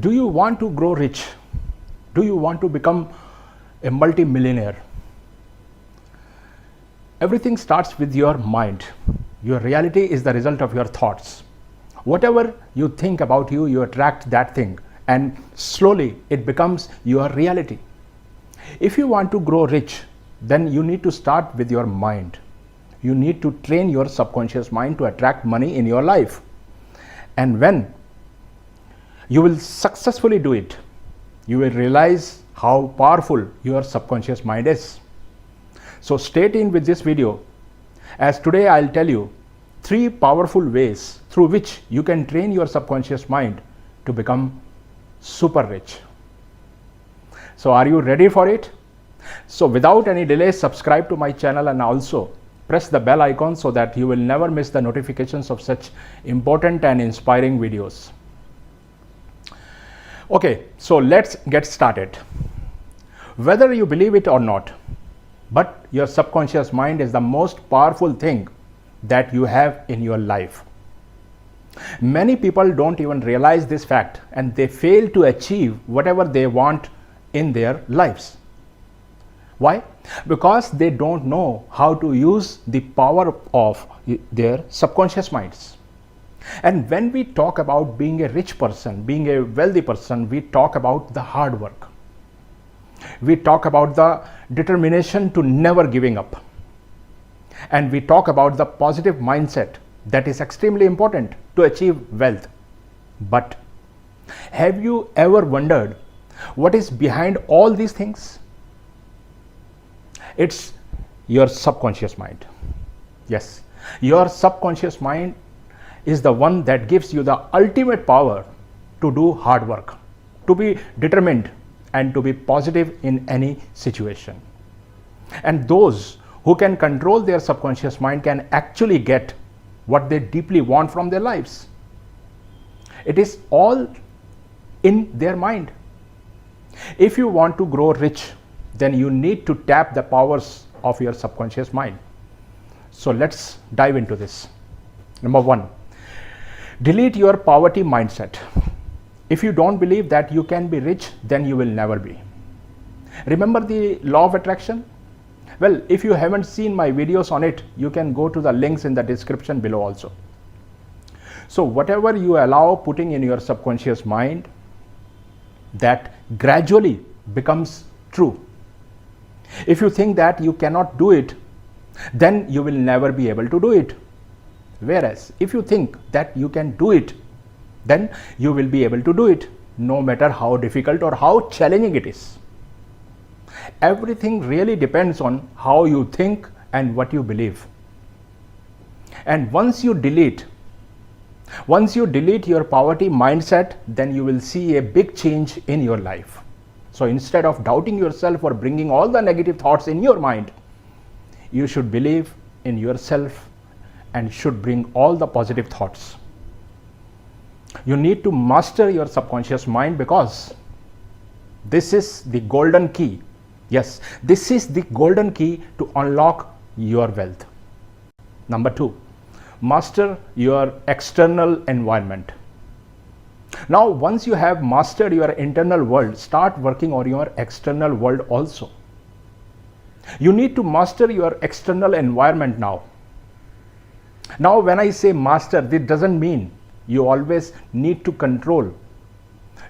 Do you want to grow rich? Do you want to become a multi-millionaire? Everything starts with your mind. Your reality is the result of your thoughts. Whatever you think about you, you attract that thing, and slowly it becomes your reality. If you want to grow rich, then you need to start with your mind. You need to train your subconscious mind to attract money in your life. And when you will successfully do it, you will realize how powerful your subconscious mind is. So stay tuned with this video, as today I'll tell you 3 powerful ways through which you can train your subconscious mind to become super rich. So are you ready for it? So without any delay, subscribe to my channel and also press the bell icon so that you will never miss the notifications of such important and inspiring videos. Okay, so let's get started. Whether you believe it or not, but your subconscious mind is the most powerful thing that you have in your life. Many people don't even realize this fact, and they fail to achieve whatever they want in their lives. Why? Because they don't know how to use the power of their subconscious minds. And when we talk about being a rich person, being a wealthy person, we talk about the hard work. We talk about the determination to never giving up. And we talk about the positive mindset that is extremely important to achieve wealth. But have you ever wondered what is behind all these things? It's your subconscious mind. Yes, your subconscious mind is the one that gives you the ultimate power to do hard work, to be determined, and to be positive in any situation. And those who can control their subconscious mind can actually get what they deeply want from their lives. It is all in their mind. If you want to grow rich, then you need to tap the powers of your subconscious mind. So let's dive into this. Number 1, delete your poverty mindset. If you don't believe that you can be rich, then you will never be. Remember the law of attraction? Well, if you haven't seen my videos on it, you can go to the links in the description below also. So whatever you allow putting in your subconscious mind, that gradually becomes true. If you think that you cannot do it, then you will never be able to do it. Whereas if you think that you can do it, then you will be able to do it, no matter how difficult or how challenging it is. Everything really depends on how you think and what you believe. And once you delete your poverty mindset, then you will see a big change in your life. So instead of doubting yourself or bringing all the negative thoughts in your mind, you should believe in yourself and should bring all the positive thoughts. You need to master your subconscious mind, because this is the golden key. Yes, this is the golden key to unlock your wealth. Number 2, master your external environment. Now, once you have mastered your internal world, start working on your external world also. You need to master your external environment now. Now, when I say master, this doesn't mean you always need to control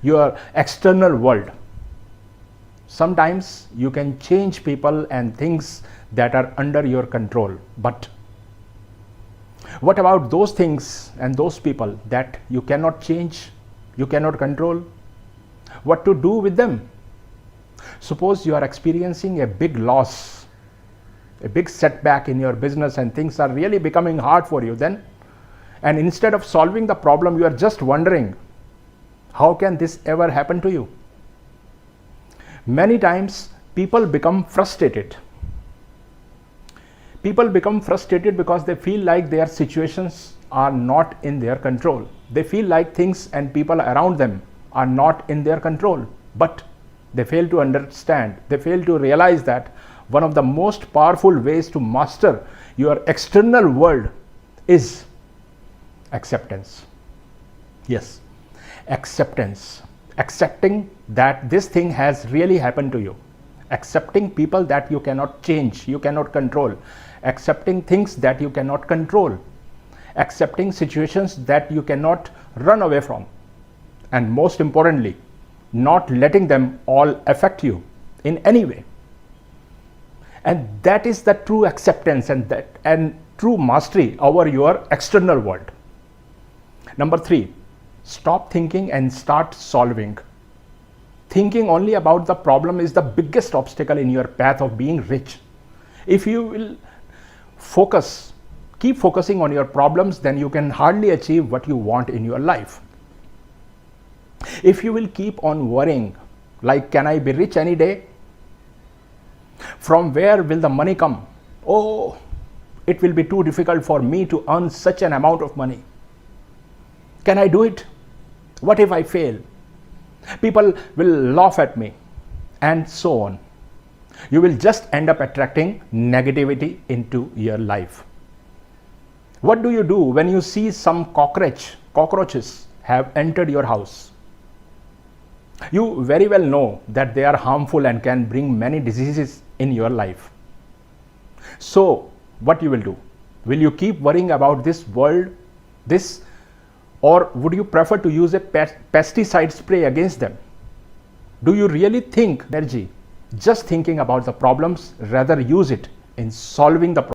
your external world. Sometimes you can change people and things that are under your control. But what about those things and those people that you cannot change, you cannot control? What to do with them? Suppose you are experiencing a big loss, a big setback in your business, and things are really becoming hard for you then. And instead of solving the problem, you are just wondering, how can this ever happen to you? Many times people become frustrated. People become frustrated because they feel like their situations are not in their control. They feel like things and people around them are not in their control. But they fail to understand, they fail to realize that one of the most powerful ways to master your external world is acceptance. Yes, acceptance. accepting that this thing has really happened to you, accepting people that you cannot change, you cannot control, accepting things that you cannot control, accepting situations that you cannot run away from, and most importantly, not letting them all affect you in any way. And that is the true acceptance and true mastery over your external world. Number 3, stop thinking and start solving. Thinking only about the problem is the biggest obstacle in your path of being rich. If you will keep focusing on your problems, then you can hardly achieve what you want in your life. If you will keep on worrying, like, can I be rich any day? From where will the money come? Oh, it will be too difficult for me to earn such an amount of money. Can I do it? What if I fail? People will laugh at me, and so on. You will just end up attracting negativity into your life. What do you do when you see some cockroaches have entered your house? You very well know that they are harmful and can bring many diseases in your life. So what you will do? Will you keep worrying about this world, or would you prefer to use a pesticide spray against them? Do you really think energy just thinking about the problems, rather use it in solving the problems?